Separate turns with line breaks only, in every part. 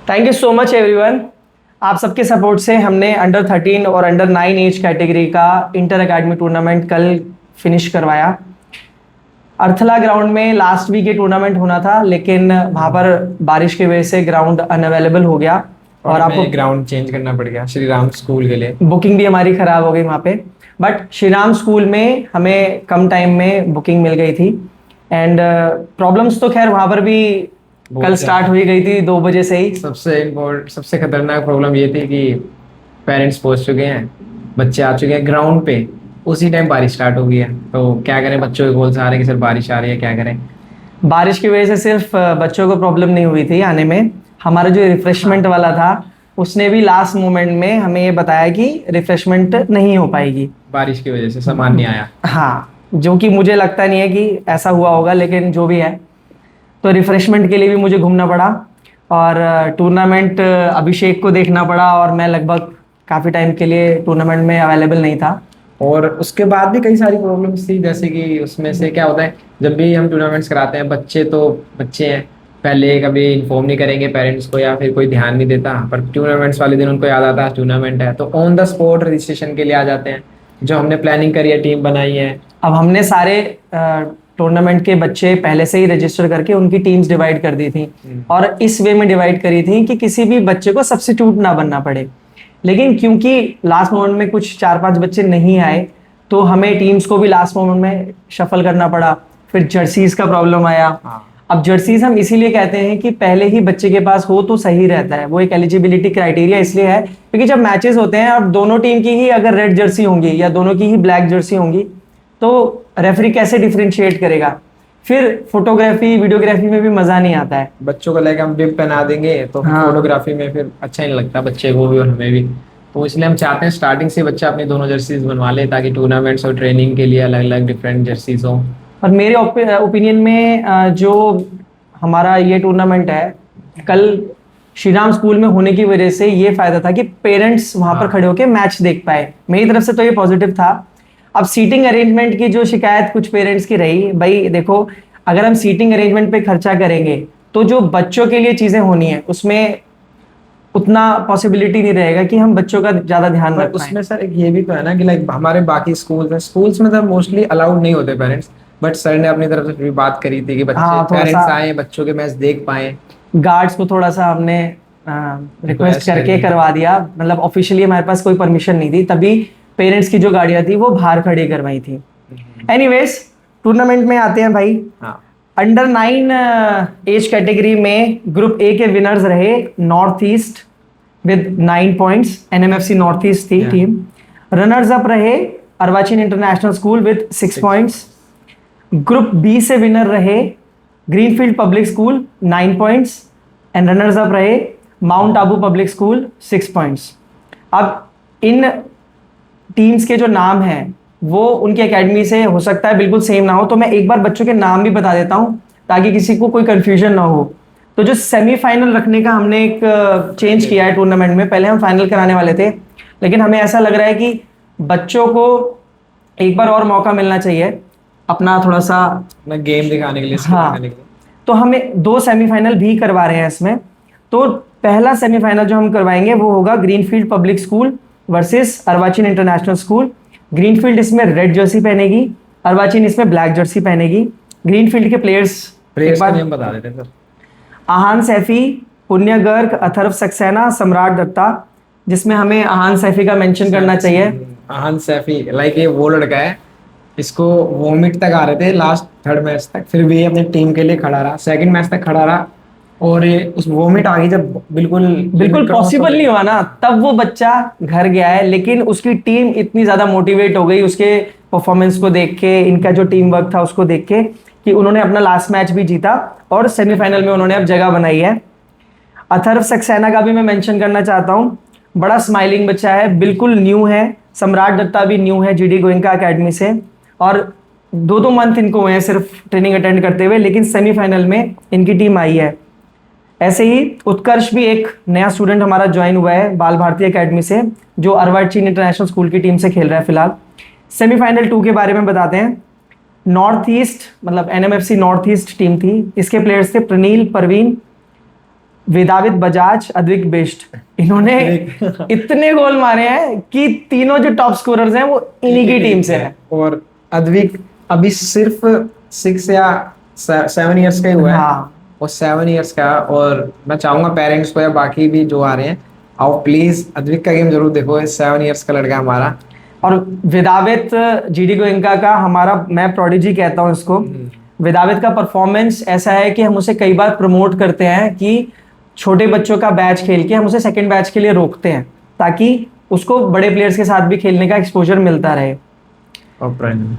Thank you so much everyone. आप सबके support से हमने अंडर 13 और अंडर 9 एज कैटेगरी का इंटर अकेडमी टूर्नामेंट कल फिनिश करवाया। अर्थला ग्राउंड में लास्ट वीक ये टूर्नामेंट होना था, लेकिन वहाँ पर बारिश की वजह से ग्राउंड अनअवेलेबल हो गया और आपको
ग्राउंड चेंज करना पड़ गया श्री राम स्कूल के लिए।
बुकिंग भी हमारी ख़राब हो गई वहाँ पे। बट श्री राम स्कूल में हमें कम टाइम में बुकिंग मिल गई थी एंड प्रॉब्लम्स तो खैर वहाँ पर भी कल स्टार्ट हुई गई थी 2 बजे से ही।
सबसे खतरनाक प्रॉब्लम ये थी कि पेरेंट्स पहुंच चुके हैं, बच्चे आ चुके हैं ग्राउंड पे, उसी टाइम बारिश स्टार्ट हो गई है। तो क्या करें, बच्चों के कॉल्स आ रहे हैं कि सर बारिश आ रही है, क्या करें।
बारिश की वजह से सिर्फ बच्चों को प्रॉब्लम नहीं हुई थी आने में, हमारा जो रिफ्रेशमेंट वाला था उसने भी लास्ट मोमेंट में हमें ये बताया कि रिफ्रेशमेंट नहीं हो पाएगी,
बारिश की वजह से सामान नहीं आया।
हाँ, जो कि मुझे लगता नहीं है कि ऐसा हुआ होगा, लेकिन जो भी है तो रिफ्रेशमेंट के लिए भी मुझे घूमना पड़ा और टूर्नामेंट अभिषेक को देखना पड़ा और मैं लगभग काफ़ी टाइम के लिए टूर्नामेंट में अवेलेबल नहीं था।
और उसके बाद भी कई सारी प्रॉब्लम्स थी, जैसे कि उसमें से क्या होता है, जब भी हम टूर्नामेंट्स कराते हैं, बच्चे तो बच्चे हैं, पहले कभी इन्फॉर्म नहीं करेंगे पेरेंट्स को या फिर कोई ध्यान नहीं देता, पर टूर्नामेंट्स वाले दिन उनको याद आता है टूर्नामेंट है, तो ऑन द स्पॉट रजिस्ट्रेशन के लिए आ जाते हैं। जो हमने प्लानिंग करी है, टीम बनाई है,
अब हमने सारे टूर्नामेंट के बच्चे पहले से ही रजिस्टर करके उनकी टीम्स डिवाइड कर दी थी और इस वे में डिवाइड करी थी कि किसी भी बच्चे को सब्स्टिट्यूट ना बनना पड़े। लेकिन क्योंकि लास्ट मोमेंट में कुछ 4-5 बच्चे नहीं आए तो हमें टीम्स को भी लास्ट मोमेंट में शफल करना पड़ा। फिर जर्सीज का प्रॉब्लम आया। अब जर्सीज हम इसीलिए कहते हैं कि पहले ही बच्चे के पास हो तो सही रहता है, वो एक एलिजिबिलिटी क्राइटेरिया इसलिए है क्योंकि जब मैचेस होते हैं अब दोनों टीम की ही अगर रेड जर्सी होंगी या दोनों की ही ब्लैक जर्सी होंगी तो रेफरी कैसे डिफरेंशिएट करेगा, फिर फोटोग्राफी वीडियोग्राफी में भी मजा नहीं आता है।
बच्चों को लेकर हम बिब पहना देंगे तो फोटोग्राफी में फिर अच्छा नहीं लगता बच्चे को भी और हमें भी। तो इसलिए हम चाहते हैं स्टार्टिंग से बच्चा अपनी दोनों जर्सीज बनवा ले, ताकि टूर्नामेंट्स और ट्रेनिंग के लिए अलग अलग डिफरेंट जर्सीज हो।
और मेरे ओपिनियन में जो हमारा ये टूर्नामेंट है कल श्री राम स्कूल में होने की वजह से ये फायदा था कि पेरेंट्स वहां पर खड़े होकर मैच देख पाए। मेरी तरफ से तो ये पॉजिटिव था। अब सीटिंग अरेंजमेंट की जो शिकायत कुछ पेरेंट्स की रही, भाई देखो अगर हम सीटिंग अरेंजमेंट पे खर्चा करेंगे तो जो बच्चों के लिए चीजें होनी है उसमें उतना पॉसिबिलिटी नहीं रहेगा कि हम बच्चों का ज्यादा ध्यान रख पाएं।
उसमें सर एक ये भी तो है ना कि लाइक हमारे बाकी स्कूल्स में तो मोस्टली अलाउड नहीं होते पेरेंट्स, बट सर ने अपनी तरफ से भी बात करी थी कि बच्चे पेरेंट्स आए, बच्चों के मैच देख पाए।
गार्ड्स को थोड़ा सा हमने रिक्वेस्ट करके करवा दिया, मतलब ऑफिशियली हमारे पास कोई परमिशन नहीं थी, तभी पेरेंट्स की जो गाड़ियां थी वो बाहर खड़ी करवाई थी। एनीवेज टूर्नामेंट में आते हैं भाई। अंडर 9 एज कैटेगरी में ग्रुप ए के विनर्स रहे north east with 9 points, NMFC north east थी टीम। रनर्स अप रहे Arwachin international school with 6 points. Group B से विनर रहे Greenfield public school 9 points and runners up रहे Mount Abu public school 6 points. अब इन teams के जो नाम हैं वो उनकी एकेडमी से हो सकता है बिल्कुल सेम ना हो, तो मैं एक बार बच्चों के नाम भी बता देता हूं ताकि किसी को कोई कंफ्यूजन ना हो। तो जो सेमीफाइनल रखने का हमने एक चेंज किया है टूर्नामेंट में, पहले हम फाइनल कराने वाले थे लेकिन हमें ऐसा लग रहा है कि बच्चों को एक बार और मौका मिलना चाहिए अपना थोड़ा सा
गेम दिखाने के लिए।
हाँ, तो हमें 2 सेमीफाइनल भी करवा रहे हैं इसमें। तो पहला सेमीफाइनल जो हम करवाएंगे वो होगा Greenfield public school versus Arwachin international school. Greenfield इसमें रेड जर्सी पहनेगी, अर्वाचीन इसमें ब्लैक जर्सी पहनेगी। ग्रीनफील्ड के प्लेयर्स
का नेम बता देते हैं सर।
आहान सैफी, पुण्य गर्ग, अथर्व सक्सेना, सम्राट दत्ता, जिसमें हमें आहान सैफी का मेंशन करना चाहिए।
आहान सैफी लाइक ये वो लड़का है, इसको वोमिट तक आ रहे थे लास्ट 3rd मैच तक, फिर भी अपनी टीम के लिए खड़ा रहा, 2nd मैच तक खड़ा रहा और ये उस वोमिट आ गई जब बिल्कुल
पॉसिबल नहीं हुआ ना, तब वो बच्चा घर गया है। लेकिन उसकी टीम इतनी ज्यादा मोटिवेट हो गई उसके परफॉर्मेंस को देख के, इनका जो टीम वर्क था उसको देख के, कि उन्होंने अपना लास्ट मैच भी जीता और सेमीफाइनल में उन्होंने अब जगह बनाई है। अथर्व सक्सेना का भी मैं मेंशन करना चाहता हूँ, बड़ा स्माइलिंग बच्चा है, बिल्कुल न्यू है। सम्राट दत्ता भी न्यू है जीडी गोइंका अकेडमी से और 2-2 मंथ इनको हुए हैं सिर्फ ट्रेनिंग अटेंड करते हुए, लेकिन सेमीफाइनल में इनकी टीम आई है। ऐसे ही उत्कर्ष भी एक नया स्टूडेंट हमारा ज्वाइन हुआ है बाल भारती एकेडमी से, जो अर्वाचीन इंटरनेशनल स्कूल की टीम से खेल रहा है फिलहाल। सेमीफाइनल 2 के बारे में बताते हैं। नॉर्थ ईस्ट मतलब एनएमएफसी नॉर्थ ईस्ट टीम थी, इसके प्लेयर्स थे प्रनील, परवीन, वेदावित बजाज, अद्विक बिष्ट, इन्होंने इतने गोल मारे हैं कि तीनों जो टॉप स्कोरर्स हैं वो इन्हीं की टीम से हैं।
और अद्विक अभी सिर्फ 6 या 7 इयर्स का ही हुआ है।
हाँ।
और 7 इयर्स का, और मैं चाहूंगा पेरेंट्स को या बाकी भी जो आ रहे हैं, आओ प्लीज अद्विक का गेम जरूर देखो। 7 इयर्स का लड़का हमारा।
और वेदावित जीडी गोयनका का हमारा, मैं प्रोडिजी कहता हूँ इसको। वेदावित का परफॉर्मेंस ऐसा है कि हम उसे कई बार प्रमोट करते हैं कि छोटे बच्चों का बैच खेल के हम उसे सेकंड बैच के लिए रोकते हैं ताकि उसको बड़े प्लेयर्स के साथ भी खेलने का एक्सपोजर मिलता रहे।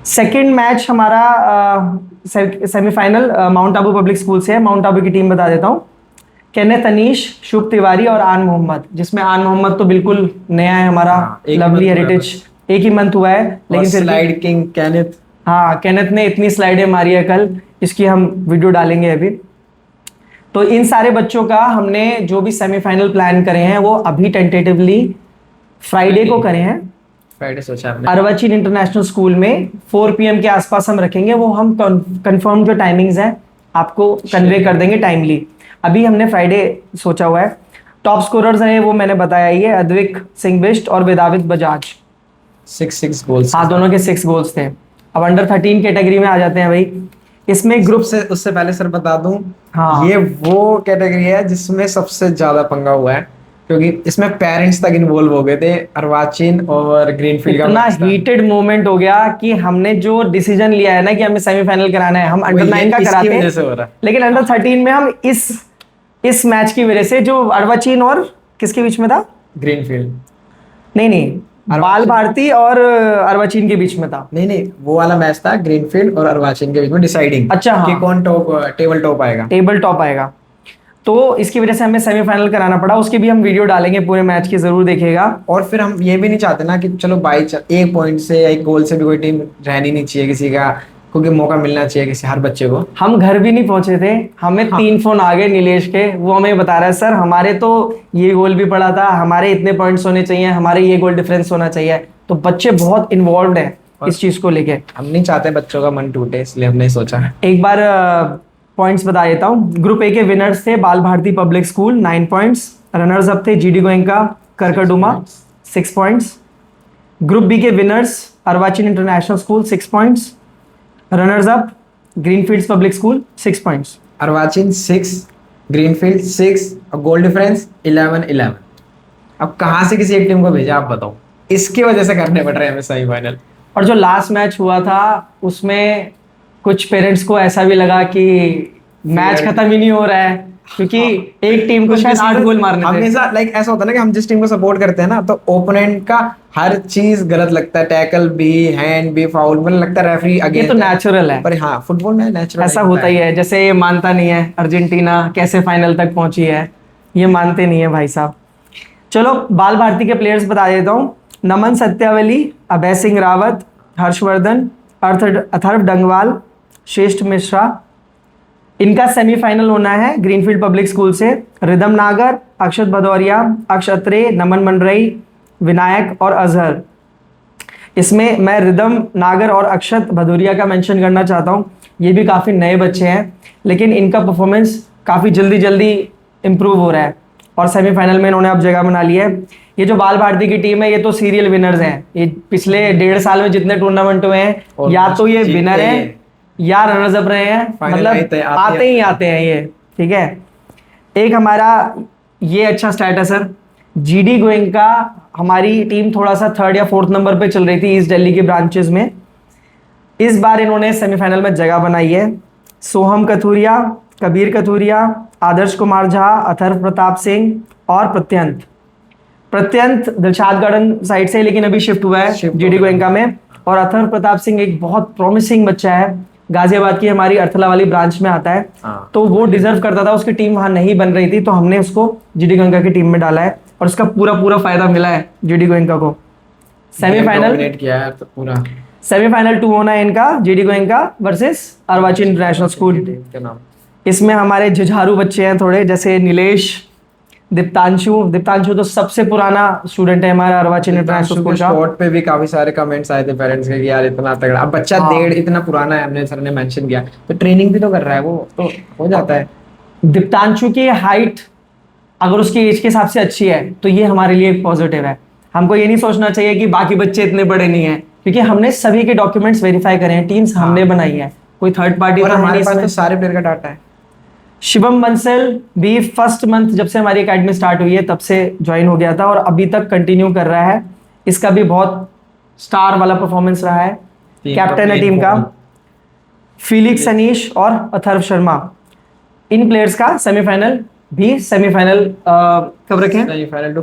सेकंड मैच हमारा semifinal mount Abu public school से है। माउंट आबू की टीम बता देता हूँ। केनेथ अनीश, शुभ तिवारी और आन मोहम्मद, जिसमें आन मोहम्मद तो बिल्कुल नया है हमारा, लवली हेरिटेज, एक ही मंथ हुआ है लेकिन फिर
स्लाइड किंग केनेथ।
हाँ, केनेथ ने इतनी स्लाइडें मारी है कल, इसकी हम वीडियो डालेंगे अभी। तो इन सारे बच्चों का हमने जो भी सेमीफाइनल प्लान करे हैं वो अभी टेंटेटिवली फ्राइडे को करे हैं।
फ्राइडे सोचा हमने
अर्वाचीन इंटरनेशनल स्कूल में 4 PM के आसपास हम रखेंगे। वो हम कंफर्म जो टाइमिंग्स हैं आपको कन्वे कर देंगे टाइमली। अभी हमने फ्राइडे सोचा हुआ है। टॉप स्कोरर्स हैं वो मैंने बताया ही है, अद्विक सिंह बिष्ट और वेदावित बजाज।
6 गोल्स।
हाँ, दोनों के 6 गोल्स थे। अब अंडर 13 कैटेगरी में आ जाते हैं भाई। इसमें ग्रुप
से उससे पहले सर बता दूं,
हाँ,
ये वो कैटेगरी है जिसमें सबसे ज्यादा पंगा हुआ है, क्योंकि इसमें पेरेंट्स तक इन्वॉल्व हो गए थे। अर्वाचीन और ग्रीनफील्ड का
इतना हीटेड मोमेंट हो गया कि हमने जो डिसीजन लिया है ना कि हमें सेमीफाइनल कराना है, हम अंडर 9 का कराते हैं, लेकिन अंडर 13 में हम इस मैच की वजह से, जो अर्वाचीन और किसके बीच में था,
ग्रीनफील्ड
नहीं, बाल भारती और अर्वाचीन के बीच में था।
नहीं, वो वाला मैच था ग्रीनफील्ड और अर्वाचीन के बीच में, डिसाइडिंग।
अच्छा, हाँ,
कि कौन टेबल टॉप आएगा।
तो इसकी वजह से हमें सेमीफाइनल कराना पड़ा। उसकी भी हम वीडियो डालेंगे, पूरे मैच की जरूर देखिएगा।
और फिर हम ये भी नहीं चाहते ना कि चलो एक पॉइंट से, एक गोल से भी कोई टीम रहनी नहीं चाहिए किसी का, क्योंकि मौका मिलना चाहिए किसी हर बच्चे को।
हम घर भी नहीं पहुंचे थे, हमें 3 फोन आ गए नीलेश के। वो हमें बता रहा है, सर हमारे तो ये गोल भी पड़ा था, हमारे इतने पॉइंट्स होने चाहिए, हमारे ये गोल डिफरेंस होना चाहिए। तो बच्चे बहुत इन्वॉल्व हैं इस चीज को लेके।
हम नहीं चाहते बच्चों का मन टूटे, इसलिए हमने सोचा।
एक बार पॉइंट्स बता देता हूँ। ग्रुप ए के विनर्स थे Bal Bharati public school 9 points, runners up थे GD Goenka Karkardooma 6 points. Group B के winners Arwachin international school 6 points, runners up Greenfields public school 6 points.
Arwachin 6, Greenfield 6 और गोल डिफरेंस 11-11। अब कहाँ से किसी एक टीम को भेजा आप बताओ, इसकी वजह से करने पड़ रहे हैं हमें सेमीफाइनल।
और जो लास्ट मैच हुआ था उसमें कुछ पेरेंट्स को ऐसा भी लगा कि मैच खत्म ही नहीं हो रहा है, क्योंकि एक टीम को शायद 8 गोल मारने थे।
हमेशा ऐसा होता है ना कि हम जिस टीम को सपोर्ट करते हैं ना, तो ओपोनेंट का हर चीज गलत लगता है, टैकल भी, हैंड भी, फाउल भी लगता है, रेफरी
ये तो नेचुरल है।
पर हाँ, फुटबॉल में नेचुरल
ऐसा होता ही है। जैसे ये मानता नहीं है अर्जेंटीना कैसे फाइनल तक पहुंची है, ये मानते नहीं है भाई साहब। चलो बाल भारती के प्लेयर्स बता देता हूँ। नमन सत्यावली, अभय सिंह रावत, हर्षवर्धन, अथर्व डंगवाल, श्रेष्ठ मिश्रा। इनका सेमीफाइनल होना है ग्रीनफील्ड पब्लिक स्कूल से। रिदम नागर, अक्षत भदौरिया, अक्ष अत्रे, नमन मंडरई, विनायक और अजहर। इसमें मैं रिदम नागर और अक्षत भदौरिया का मेंशन करना चाहता हूँ। ये भी काफ़ी नए बच्चे हैं, लेकिन इनका परफॉर्मेंस काफ़ी जल्दी इम्प्रूव हो रहा है और सेमीफाइनल में इन्होंने अब जगह बना ली है। ये जो बाल भारती की टीम है, ये तो सीरियल विनर्स हैं। ये पिछले 1.5 साल में जितने टूर्नामेंट हुए हैं, या तो ये विनर हैं या रनर्स अप रहे हैं, मतलब आते हैं ये। ठीक है, एक हमारा ये अच्छा स्टैट है सर। जीडी गोयनका हमारी टीम थोड़ा सा 3rd या 4th नंबर पे चल रही थी ईस्ट दिल्ली के ब्रांचेस में। इस बार इन्होंने सेमीफाइनल में जगह बनाई है। सोहम कथूरिया, कबीर कथूरिया, आदर्श कुमार झा, अथर्व प्रताप सिंह और प्रत्यंत दिलशाद गार्डन साइड से, लेकिन अभी शिफ्ट हुआ है जीडी गोयनका में। और अथर्व प्रताप सिंह एक बहुत प्रॉमिसिंग बच्चा है, गाजियाबाद की हमारी अर्थला वाली ब्रांच में आता है। तो वो डिजर्व करता था, उसकी टीम वहां नहीं बन रही थी, तो हमने उसको जीडी गोयनका की टीम में डाला है और उसका पूरा फायदा मिला है जीडी गोयनका को। सेमीफाइनल 2 होना है इनका, GD Goenka versus Arwachin international school. इसमें हमारे झुझारू बच्चे हैं थोड़े, जैसे नीलेश, दीप्तांशु तो सबसे पुराना स्टूडेंट है हमारा अर्वाचीन इंटरनेशनल स्कूल का।
स्पॉट पे भी काफी सारे कमेंट्स आए थे पेरेंट्स के कि यार इतना तगड़ा, अब बच्चा 1.5 इतना पुराना है, हमने सर ने मेंशन किया, तो ट्रेनिंग भी तो कर रहा है, वो तो हो जाता है।
दीप्तांशु की हाइट अगर उसकी एज के हिसाब से अच्छी है तो ये हमारे लिए एक पॉजिटिव है। हमको ये नहीं सोचना चाहिए कि बाकी बच्चे इतने बड़े नहीं हैं, क्योंकि हमने सभी के डॉक्यूमेंट्स वेरीफाई करे हैं, टीम्स हमने बनाई है, कोई थर्ड पार्टी
और
तो है
हमारे
नहीं
पास
इसमें।
तो सारे प्लेयर का डाटा है।
शिवम बंसल भी फर्स्ट मंथ जब से हमारी एकेडमी स्टार्ट हुई है तब से ज्वाइन हो गया था और अभी तक कंटिन्यू कर रहा है। इसका भी बहुत स्टार वाला परफॉर्मेंस रहा है, कैप्टन है टीम का। फिलिक्स अनीश और अथर्व शर्मा, इन प्लेयर्स का सेमीफाइनल कब रखें?
सेमीफाइनल टू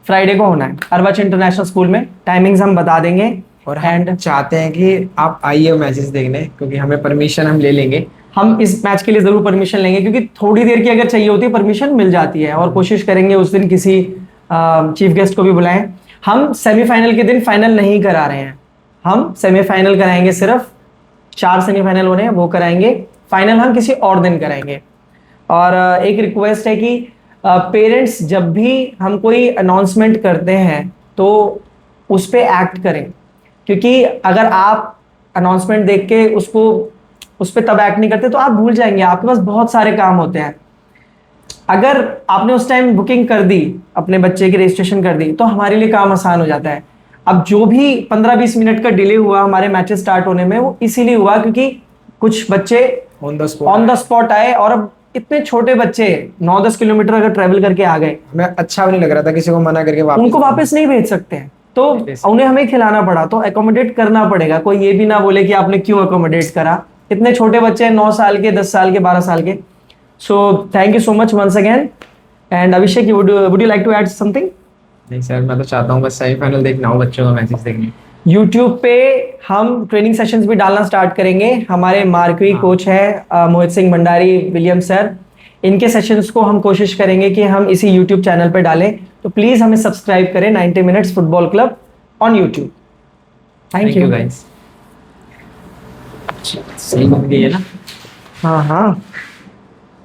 फ्राइडे को होना है अर्वाच इंटरनेशनल स्कूल में। टाइमिंग्स हम बता देंगे।
और हम चाहते हैं कि आप आइए मैचेस देखने, क्योंकि हमें परमिशन हम ले लेंगे।
हम इस मैच के लिए जरूर परमिशन लेंगे, क्योंकि थोड़ी देर की अगर चाहिए होती है परमिशन मिल जाती है, और कोशिश करेंगे उस दिन किसी चीफ गेस्ट को भी बुलाएं। हम सेमीफाइनल के दिन फाइनल नहीं करा रहे हैं, हम सेमीफाइनल कराएंगे, सिर्फ 4 सेमीफाइनल होने हैं वो कराएंगे, फाइनल हम किसी और दिन कराएंगे। और एक रिक्वेस्ट है कि पेरेंट्स जब भी हम कोई अनाउंसमेंट करते हैं तो उस पर एक्ट करें, क्योंकि अगर आप अनाउंसमेंट देख के उस पर तब एक्ट नहीं करते तो आप भूल जाएंगे, आपके पास बहुत सारे काम होते हैं। अगर आपने उस टाइम बुकिंग कर दी, अपने बच्चे की रजिस्ट्रेशन कर दी, तो हमारे लिए काम आसान हो जाता है। अब जो भी 15-20 मिनट का डिले हुआ हमारे मैचेस स्टार्ट होने में, वो इसीलिए हुआ क्योंकि कुछ बच्चे
ऑन द
स्पॉट आए, और अब इतने छोटे बच्चे 9-10 किलोमीटर अगर ट्रेवल करके आ गए,
हमें अच्छा भी नहीं लग रहा था किसी को मना करके
उनको वापस नहीं भेज सकते हैं, तो उन्हें हमें खिलाना पड़ा, तो एकोमोडेट करना पड़ेगा। कोई ये भी ना बोले कि आपने क्यों एकोमोडेट करा, इतने छोटे बच्चे हैं, 9 साल के, 10 साल के, 12 साल के। So thank you so much once again. And Abhishek, would you like to add something?
नहीं सर, मैं तो चाहता हूँ बस सेमीफाइनल देखना हो, बच्चों का मैचेस देखने।
YouTube पे हम ट्रेनिंग सेशंस भी डालना स्टार्ट करेंगे। हमारे मार्कवी कोच है मोहित सिंह भंडारी विलियम सर, इनके सेशंस को हम कोशिश करेंगे कि हम इसी YouTube चैनल पे डालें, तो प्लीज हमें सब्सक्राइब करें 90 minutes football club on YouTube। Thank you
guys. सही बन गई है ना?
हाँ हाँ।